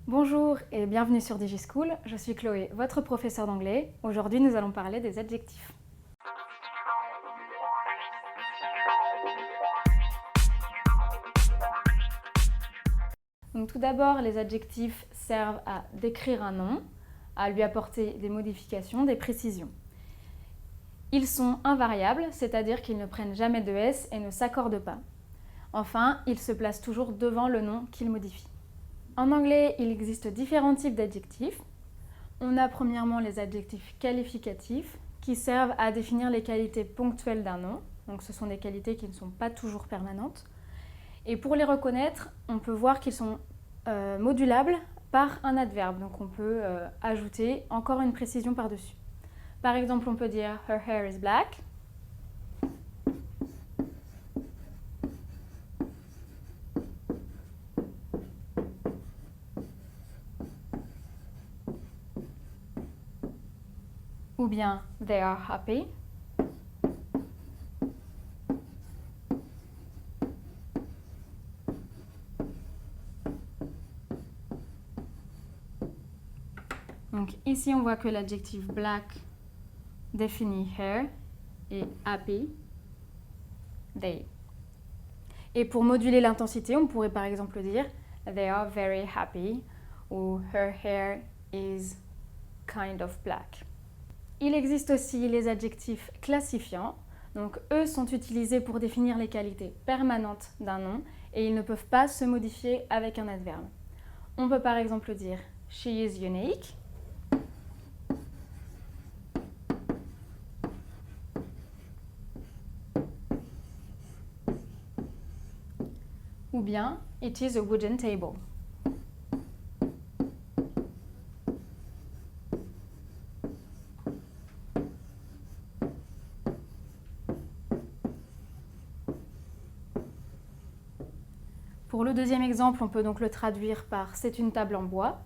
Bonjour et bienvenue sur DigiSchool, je suis Chloé, votre professeure d'anglais. Aujourd'hui, nous allons parler des adjectifs. Donc, tout d'abord, les adjectifs servent à décrire un nom, à lui apporter des modifications, des précisions. Ils sont invariables, c'est-à-dire qu'ils ne prennent jamais de S et ne s'accordent pas. Enfin, ils se placent toujours devant le nom qu'ils modifient. En anglais, il existe différents types d'adjectifs. On a premièrement les adjectifs qualificatifs qui servent à définir les qualités ponctuelles d'un nom. Donc ce sont des qualités qui ne sont pas toujours permanentes. Et pour les reconnaître, on peut voir qu'ils sont modulables par un adverbe. Donc on peut ajouter encore une précision par-dessus. Par exemple, on peut dire « Her hair is black ». Ou bien « They are happy ». Donc ici, on voit que l'adjectif black définit hair et happy, they. Et pour moduler l'intensité, on pourrait par exemple dire they are very happy ou her hair is kind of black. Il existe aussi les adjectifs classifiants. Donc eux sont utilisés pour définir les qualités permanentes d'un nom et ils ne peuvent pas se modifier avec un adverbe. On peut par exemple dire she is unique. Ou bien it is a wooden table. Pour le deuxième exemple, on peut donc le traduire par « c'est une table en bois ».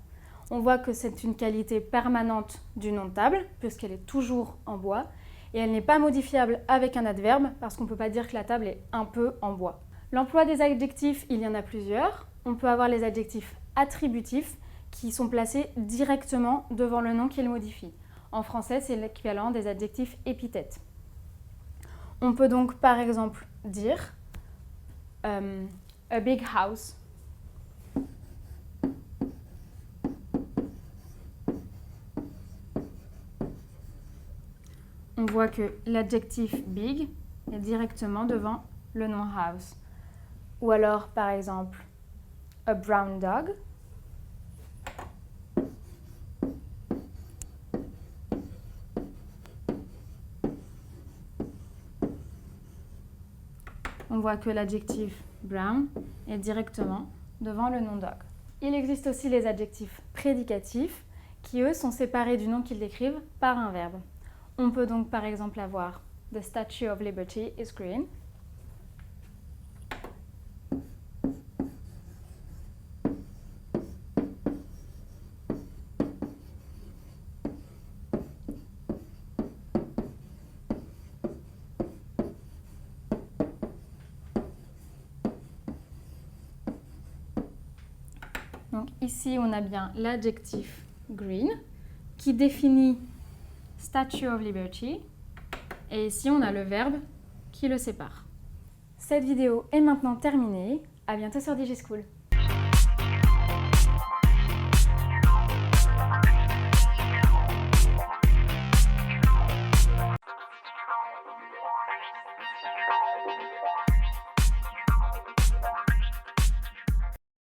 On voit que c'est une qualité permanente du nom de table, puisqu'elle est toujours en bois, et elle n'est pas modifiable avec un adverbe, parce qu'on ne peut pas dire que la table est un peu en bois. L'emploi des adjectifs, il y en a plusieurs. On peut avoir les adjectifs attributifs, qui sont placés directement devant le nom qu'ils modifient. En français, c'est l'équivalent des adjectifs épithètes. On peut donc par exemple dire a big house. On voit que l'adjectif big est directement devant le nom house. Ou alors, par exemple, a brown dog. On voit que l'adjectif brown est directement devant le nom dog. Il existe aussi les adjectifs prédicatifs qui, eux, sont séparés du nom qu'ils décrivent par un verbe. On peut donc par exemple avoir « The Statue of Liberty is green ». Donc ici, on a bien l'adjectif green qui définit Statue of Liberty et ici, on a le verbe qui le sépare. Cette vidéo est maintenant terminée. À bientôt sur DigiSchool.